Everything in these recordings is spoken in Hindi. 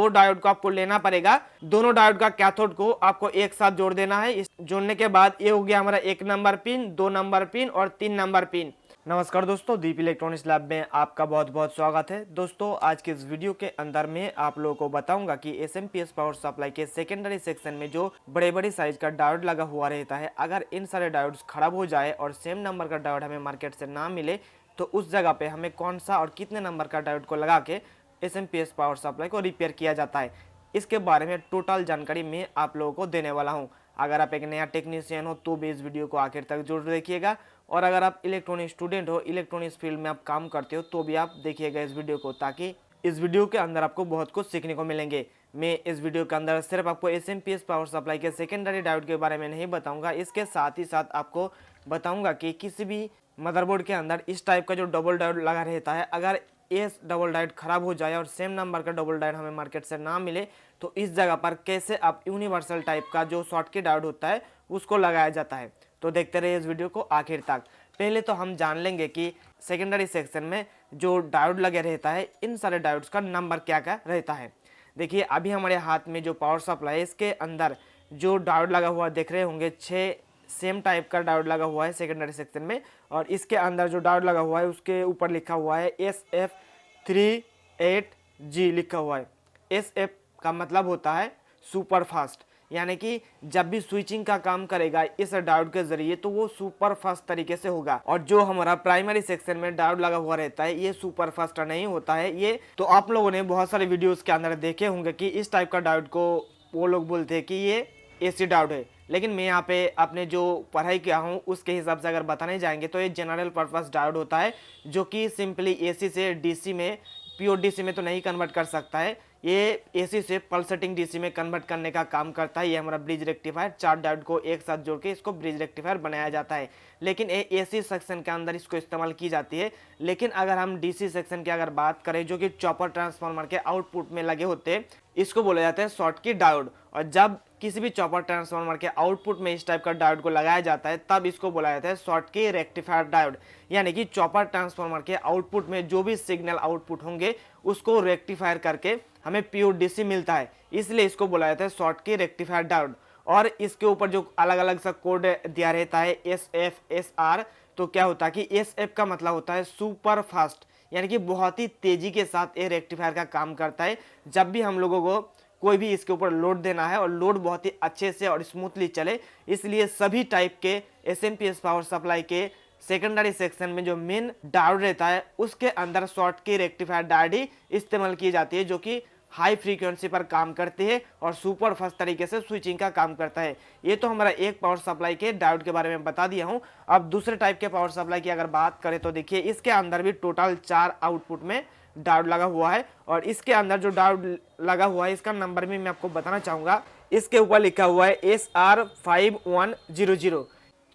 दो डायोड को आपको लेना पड़ेगा। दोनों डायोड का कैथोड को आपको एक साथ जोड़ देना है। इस जोड़ने के बाद ये हो गया हमारा 1 नंबर पिन, 2 नंबर पिन और 3 नंबर पिन। नमस्कार दोस्तों, दीप इलेक्ट्रॉनिक्स लैब में आपका बहुत बहुत स्वागत है। दोस्तों, आज के इस वीडियो के अंदर में आप लोगों को बताऊंगा कि एसएमपीएस पावर सप्लाई के सेकेंडरी सेक्शन में जो बड़े बड़े साइज का डायोड लगा हुआ रहता है, अगर इन सारे डायोड्स खराब हो जाए और सेम नंबर का डायोड हमें मार्केट से ना मिले तो उस जगह पे हमें कौन सा और कितने नंबर का डायोड को लगा के एसएमपीएस पावर सप्लाई को रिपेयर किया जाता है, इसके बारे में टोटल जानकारी मैं आप लोगों को देने वाला हूं। अगर आप एक नया टेक्नीशियन हो तो भी इस वीडियो को आखिर तक जरूर देखिएगा, और अगर आप इलेक्ट्रॉनिक स्टूडेंट हो, इलेक्ट्रॉनिक्स फील्ड में आप काम करते हो तो भी आप देखिएगा इस वीडियो को, ताकि इस वीडियो के अंदर आपको बहुत कुछ सीखने को मिलेंगे। मैं इस वीडियो के अंदर सिर्फ आपको एसएमपीएस पावर सप्लाई के सेकेंडरी डायोड के बारे में नहीं बताऊंगा, इसके साथ ही साथ आपको बताऊंगा कि किसी भी मदरबोर्ड के अंदर इस टाइप का जो डबल डायोड लगा रहता है, अगर ये डबल डायोड खराब हो जाए और सेम नंबर का डबल डायोड हमें मार्केट से ना मिले तो इस जगह पर कैसे आप यूनिवर्सल टाइप का जो शॉर्टकट डायोड होता है उसको लगाया जाता है। तो देखते रहिए इस वीडियो को आखिर तक। पहले तो हम जान लेंगे कि सेकेंडरी सेक्शन में जो डायोड लगे रहता है, इन सारे डायोड्स का नंबर क्या क्या रहता है। देखिए, अभी हमारे हाथ में जो पावर सप्लाई है, इसके अंदर जो डायोड लगा हुआ देख रहे होंगे, 6 सेम टाइप का डायोड लगा हुआ है सेकेंडरी सेक्शन में, और इसके अंदर जो डायोड लगा हुआ है उसके ऊपर लिखा हुआ है SF38G लिखा हुआ है। SF का मतलब होता है सुपर फास्ट, यानी कि जब भी स्विचिंग का काम करेगा इस डायोड के जरिए तो वो सुपर फास्ट तरीके से होगा। और जो हमारा प्राइमरी सेक्शन में डायोड लगा हुआ रहता है ये सुपर फास्ट नहीं होता है। ये तो आप लोगों ने बहुत सारे वीडियोस के अंदर देखे होंगे कि इस टाइप का डायोड को वो लोग बोलते हैं कि ये एसी डायोड है, लेकिन मैं यहाँ पे अपने जो पढ़ाई किया हूँ उसके हिसाब से अगर बताने जाएंगे तो ये जनरल पर्पस डायोड होता है, जो कि सिंपली एसी से डीसी में, प्योर डीसी में तो नहीं कन्वर्ट कर सकता है, ये एसी से पल्सेटिंग डीसी में कन्वर्ट करने का काम करता है। ये हमारा ब्रिज रेक्टिफायर, 4 डायोड को एक साथ जोड़ के इसको ब्रिज रेक्टिफायर बनाया जाता है, लेकिन ये एसी सेक्शन के अंदर इसको इस्तेमाल की जाती है। लेकिन अगर हम डीसी सेक्शन की अगर बात करें, जो कि चॉपर ट्रांसफार्मर के आउटपुट में लगे होते हैं, इसको बोला जाता है शॉर्टकट डायोड। और जब किसी भी चॉपर ट्रांसफार्मर के आउटपुट में इस टाइप का डायोड को लगाया जाता है तब इसको बोला जाता है शॉर्टकट रेक्टिफायर डायोड। यानी कि चॉपर ट्रांसफार्मर के आउटपुट में जो भी सिग्नल आउटपुट होंगे उसको रेक्टिफायर करके हमें प्योर डीसी मिलता है, इसलिए इसको बोला जाता है शॉर्टकट रेक्टिफायर डायोड। और इसके ऊपर जो अलग अलग सा कोड दिया रहता है SF SR, तो क्या होता है कि SF का मतलब होता है सुपर फास्ट, यानी कि बहुत ही तेजी के साथ ये रेक्टिफायर का काम करता है। जब भी हम लोगों को कोई भी इसके ऊपर लोड देना है और लोड बहुत ही अच्छे से और स्मूथली चले, इसलिए सभी टाइप के एसएमपीएस पावर सप्लाई के सेकेंडरी सेक्शन में जो मेन डायोड रहता है उसके अंदर शॉर्टकट रेक्टिफायर डायोड ही इस्तेमाल की जाती है, जो कि हाई फ्रीक्वेंसी पर काम करती है और सुपर फास्ट तरीके से स्विचिंग का काम करता है। ये तो हमारा एक पावर सप्लाई के डायोड के बारे में बता दिया हूँ। अब दूसरे टाइप के पावर सप्लाई की अगर बात करें तो देखिए, इसके अंदर भी टोटल 4 आउटपुट में डायोड लगा हुआ है, और इसके अंदर जो डायोड लगा हुआ है इसका नंबर भी मैं आपको बताना चाहूँगा। इसके ऊपर लिखा हुआ है SR5100।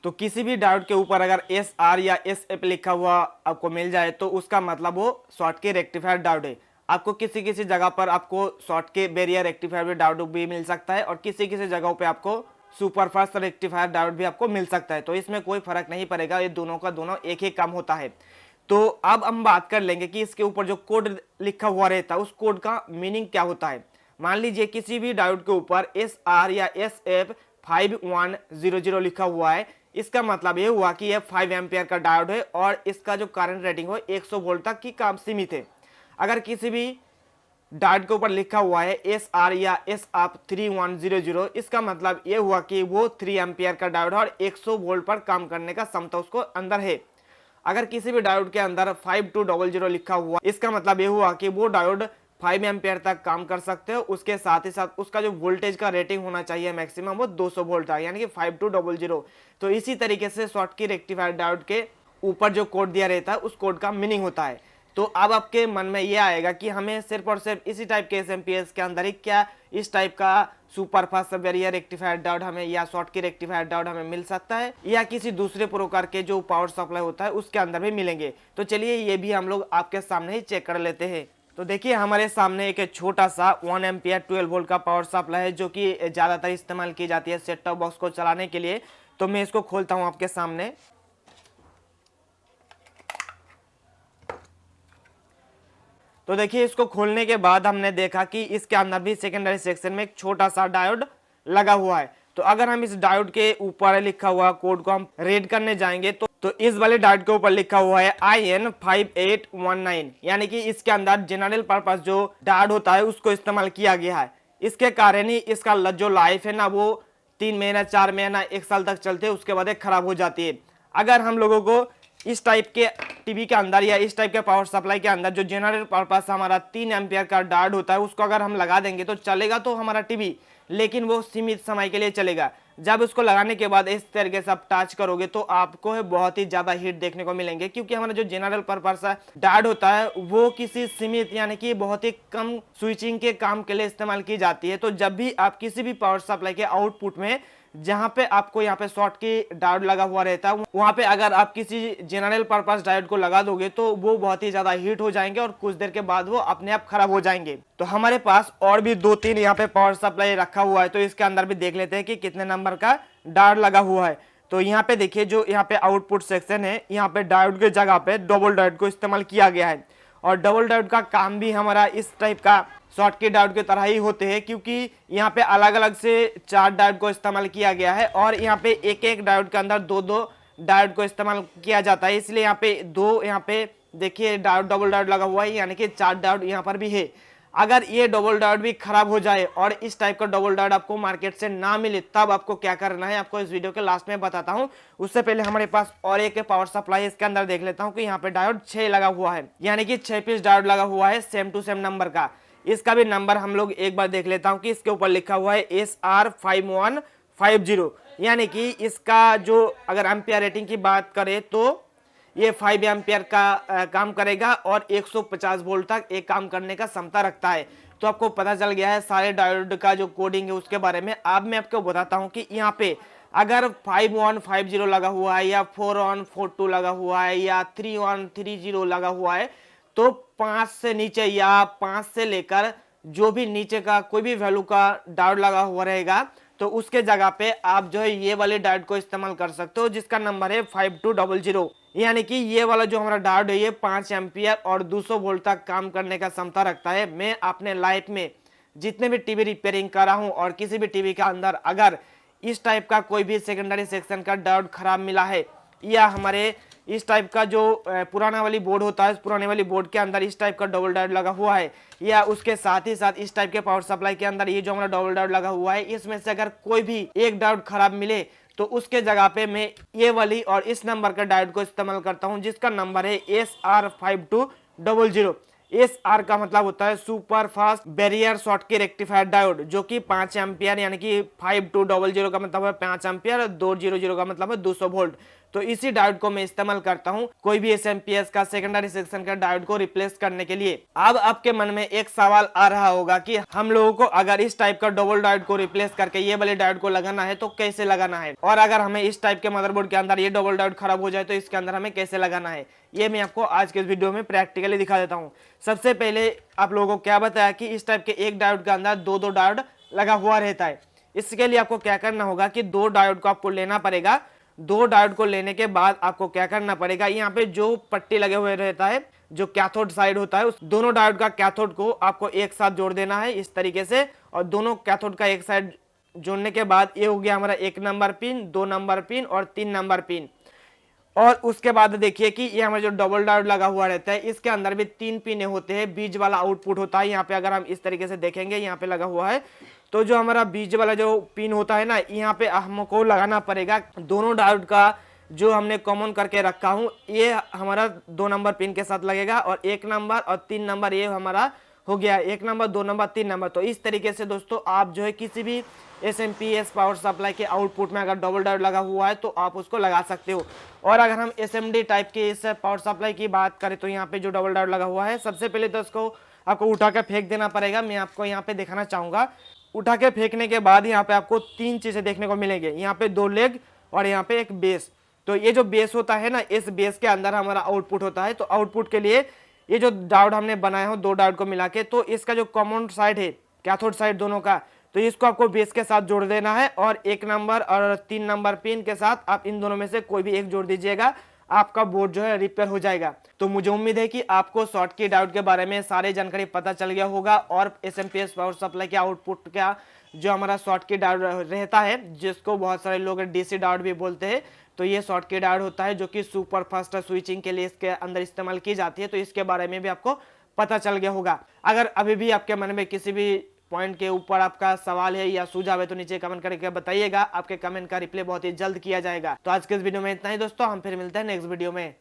तो किसी भी डायोड के ऊपर अगर SR या SF लिखा हुआ आपको मिल जाए तो उसका मतलब वो शॉर्टकट रेक्टिफायर डायोड है। आपको किसी किसी जगह पर आपको शॉर्टकट बैरियर रेक्टिफायर डायोड भी मिल सकता है, और किसी किसी जगहों पे आपको सुपर फास्ट रेक्टिफायर डायोड भी आपको मिल सकता है। तो इसमें कोई फर्क नहीं पड़ेगा, ये दोनों का दोनों एक ही काम होता है। तो अब हम बात कर लेंगे कि इसके ऊपर जो कोड लिखा हुआ रहता है उस कोड का मीनिंग क्या होता है। मान लीजिए किसी भी डायोड के ऊपर SR या SF5100 लिखा हुआ है, इसका मतलब ये हुआ कि यह 5 एम्पियर का डायोड है और इसका जो करंट रेटिंग हो 100 वोल्ट तक की काम सीमित है। अगर किसी भी डायोड के ऊपर लिखा हुआ है SR या SF3100, इसका मतलब ये हुआ कि वो 3 एम्पियर का डायोड है और 100 वोल्ट पर काम करने का क्षमता उसको अंदर है। अगर किसी भी डायोड के अंदर 5200 लिखा हुआ, इसका मतलब ये हुआ कि वो डायोड 5 एम्पियर तक काम कर सकते हो। उसके साथ ही साथ उसका जो वोल्टेज का रेटिंग होना चाहिए मैक्सिमम वो 200 वोल्ट था, यानी कि 5200। तो इसी तरीके से शॉर्टकट रेक्टिफायर डायोड के ऊपर जो कोड दिया रहता है उस कोड का मीनिंग होता है। तो अब आपके मन में ये आएगा कि हमें सिर्फ और सिर्फ इसी टाइप के एसएमपीएस के अंदर ही क्या इस टाइप का super fast barrier rectifier diode हमें या शॉर्टकट रेक्टिफायर डायोड हमें मिल सकता है, या किसी दूसरे प्रकार के जो पावर सप्लाई होता है उसके अंदर भी मिलेंगे। तो चलिए ये भी हम लोग आपके सामने ही चेक कर लेते हैं। तो देखिए, हमारे सामने एक छोटा सा 1 एम्पियर 12 वोल्ट का पावर सप्लाई है, जो कि ज़्यादातर इस्तेमाल की जाती है सेट टॉप बॉक्स को चलाने के लिए। तो मैं इसको खोलता हूँ आपके सामने। तो देखिए इसको खोलने के बाद हमने देखा कि इसके अंदर भी सेकेंडरी सेक्शन में एक छोटा सा डायोड लगा हुआ है। तो अगर हम इस डायोड के ऊपर लिखा हुआ कोड को हम रीड करने जाएंगे तो इस वाले डायोड के ऊपर लिखा हुआ है IN5819, यानी कि इसके अंदर जनरल पर्पस जो डायोड होता है उसको इस्तेमाल किया गया है। इसके कारण ही इसका जो लाइफ है ना वो 3 महीना 4 महीना 1 साल तक चलते हैं, उसके बाद खराब हो जाती है। अगर हम लोगों को इस टाइप के टीवी के अंदर या इस टाइप के पावर सप्लाई के अंदर जो जनरल पर्पस हमारा 3 एम्पियर का डायोड होता है उसको अगर हम लगा देंगे तो चलेगा तो हमारा टीवी, लेकिन वो सीमित समय के लिए चलेगा। जब उसको लगाने के बाद इस तरीके से आप टच करोगे तो आपको है बहुत ही ज्यादा हीट देखने को मिलेंगे, क्योंकि हमारा जो जनरल पर्पस डायोड होता है वो किसी सीमित यानी कि बहुत ही कम स्विचिंग के काम के लिए इस्तेमाल की जाती है। तो जब भी आप किसी भी पावर सप्लाई के आउटपुट में जहां पे आपको यहाँ पे शॉर्ट की डायोड लगा हुआ रहता है वहां पे अगर आप किसी जनरल पर्पस डायोड को लगा दोगे तो वो बहुत ही ज्यादा हीट हो जाएंगे और कुछ देर के बाद वो अपने आप खराब हो जाएंगे। तो हमारे पास और भी 2-3 यहाँ पे पावर सप्लाई रखा हुआ है, तो इसके अंदर भी देख लेते हैं कि कितने नंबर का डायोड लगा हुआ है। तो यहाँ पे देखिए जो यहाँ पे आउटपुट सेक्शन है यहाँ पे डायोड के जगह पे डबल डायोड को इस्तेमाल किया गया है। और डबल डायोड का काम भी हमारा इस टाइप का शॉर्ट की डायोड की तरह ही होते हैं, क्योंकि यहाँ पे अलग अलग से 4 डायोड को इस्तेमाल किया गया है और यहाँ पे एक एक डायोड के अंदर 2-2 डायोड को इस्तेमाल किया जाता है। इसलिए यहाँ पे 2 यहाँ पे देखिए डायोड डबल डायोड लगा हुआ है, यानी कि 4 डायोड यहाँ पर भी है। अगर ये डबल डायोड भी खराब हो जाए और इस टाइप का डबल डायोड आपको मार्केट से ना मिले तब आपको क्या करना है आपको इस वीडियो के लास्ट में बताता हूं। उससे पहले हमारे पास और एक पावर सप्लाई इसके अंदर देख लेता हूं कि यहाँ पे डायोड 6 लगा हुआ है, यानी कि 6 पीस डायोड लगा हुआ है सेम टू सेम नंबर का। इसका भी नंबर हम लोग एक बार देख लेता हूं कि इसके ऊपर लिखा हुआ है SR5150, यानी कि इसका जो अगर एम्पियर रेटिंग की बात करें तो ये 5 एम्पियर का काम करेगा और 150 वोल्ट तक एक काम करने का क्षमता रखता है। तो आपको पता चल गया है सारे डायोड का जो कोडिंग है उसके बारे में। अब मैं आपको बताता हूं कि यहाँ पे अगर 5150 लगा हुआ है या 4142 लगा हुआ है या 3130 लगा हुआ है तो 5 से नीचे या 5 से लेकर जो भी नीचे का कोई भी वैल्यू का डायोड लगा हुआ रहेगा तो उसके जगह पे आप जो है ये वाले डायोड को इस्तेमाल कर सकते हो जिसका नंबर है 5200, यानी कि ये वाला जो हमारा डायोड है ये 5 एम्पियर और 200 वोल्ट तक काम करने का क्षमता रखता है। मैं अपने लाइफ में जितने भी टीवी रिपेयरिंग करा हूं और किसी भी टीवी के अंदर अगर इस टाइप का कोई भी सेकेंडरी सेक्शन का डायोड खराब मिला है या हमारे इस टाइप का जो पुराना वाली बोर्ड होता है, पुराने वाली बोर्ड के अंदर इस टाइप का डबल डायोड लगा हुआ है या उसके साथ ही साथ इस टाइप के पावर सप्लाई के अंदर ये जो हमारा डबल डायोड लगा हुआ है, इसमें से अगर कोई भी एक डायोड खराब मिले तो उसके जगह पे मैं ये वाली और इस नंबर का डायोड को इस्तेमाल करता हूं जिसका नंबर है SR5200। SR का मतलब होता है सुपर फास्ट बैरियर शॉर्ट की रेक्टिफायर डायोड, जो कि 5 एम्पियर यानी कि 5200 का मतलब है 5 एम्पियर, 200 का मतलब है 200 वोल्ट। तो इसी डायोड को मैं इस्तेमाल करता हूं कोई भी SMPS का सेकेंडरी सेक्शन का डायोड को रिप्लेस करने के लिए। अब आपके मन में एक सवाल आ रहा होगा कि हम लोगों को अगर इस टाइप का डबल डायोड को रिप्लेस करके ये वाले डायोड को लगाना है तो कैसे लगाना है, और अगर हमें इस टाइप के मदरबोर्ड के अंदर ये डबल डायोड खराब हो जाए तो इसके अंदर हमें कैसे लगाना है, ये मैं आपको आज के इस वीडियो में प्रैक्टिकली दिखा देता हूँ। सबसे पहले आप लोगों को क्या बताया कि इस टाइप के एक डायोड के अंदर 2-2 डायोड लगा हुआ रहता है। इसके लिए आपको क्या करना होगा कि 2 डायोड को आपको लेना पड़ेगा। 2 डायोड को लेने के बाद आपको क्या करना पड़ेगा, यहाँ पे जो पट्टी लगे हुए रहता है जो कैथोड साइड होता है उस दोनों डायोड का कैथोड को आपको एक साथ जोड़ देना है इस तरीके से। और दोनों कैथोड का एक साइड जोड़ने के बाद ये हो गया हमारा 1 नंबर पिन, 2 नंबर पिन और 3 नंबर पिन। और उसके बाद देखिए कि ये हमारा जो डबल डायोड लगा हुआ रहता है इसके अंदर भी 3 पिने होते हैं, बीच वाला आउटपुट होता है। यहाँ पे अगर हम इस तरीके से देखेंगे यहाँ पे लगा हुआ है, तो जो हमारा बीच वाला जो पिन होता है ना यहाँ पे हमको लगाना पड़ेगा। दोनों डायोड का जो हमने कॉमन करके रखा हूँ ये हमारा 2 नंबर पिन के साथ लगेगा और 1 नंबर और 3 नंबर ये हमारा हो गया 1 नंबर 2 नंबर 3 नंबर। तो इस तरीके से दोस्तों आप जो है किसी भी SMPS पावर सप्लाई के आउटपुट में अगर डबल डायोड लगा हुआ है तो आप उसको लगा सकते हो। और अगर हम SMD टाइप के इस पावर सप्लाई की बात करें तो यहाँ पे जो डबल डायोड लगा हुआ है सबसे पहले तो उसको आपको उठा कर फेंक देना पड़ेगा। मैं आपको यहाँ पे दिखाना चाहूंगा। उठा के फेंकने के बाद यहाँ पे आपको 3 चीजें देखने को मिलेंगे, यहाँ पे 2 लेग और यहाँ पे एक बेस। तो ये जो बेस होता है ना इस बेस के अंदर हमारा आउटपुट होता है। तो आउटपुट के लिए ये जो डायोड हमने बनाया हो 2 डायोड को मिला के, तो इसका जो कॉमन साइड है कैथोड साइड दोनों का, तो इसको आपको बेस के साथ जोड़ देना है और 1 नंबर और 3 नंबर पिन के साथ आप इन दोनों में से कोई भी एक जोड़ दीजिएगा। आपका बोर्ड जो है रिपेयर हो जाएगा। तो मुझे उम्मीद है कि आपको शॉर्टकी डायोड के बारे में सारी जानकारी पता चल गया होगा और एसएमपीएस पावर सप्लाई के आउटपुट का जो हमारा शॉर्टकी डायोड रहता है, जिसको बहुत सारे लोग डीसी डायोड भी बोलते हैं, तो ये शॉर्टकी डायोड होता है जो कि सुपर फास्ट स्विचिंग के लिए इसके अंदर इस्तेमाल की जाती है। तो इसके बारे में भी आपको पता चल गया होगा। अगर अभी भी आपके मन में किसी भी पॉइंट के ऊपर आपका सवाल है या सुझाव है तो नीचे कमेंट करके बताइएगा। आपके कमेंट का रिप्लाई बहुत ही जल्द किया जाएगा। तो आज के इस वीडियो में इतना ही दोस्तों, हम फिर मिलते हैं नेक्स्ट वीडियो में।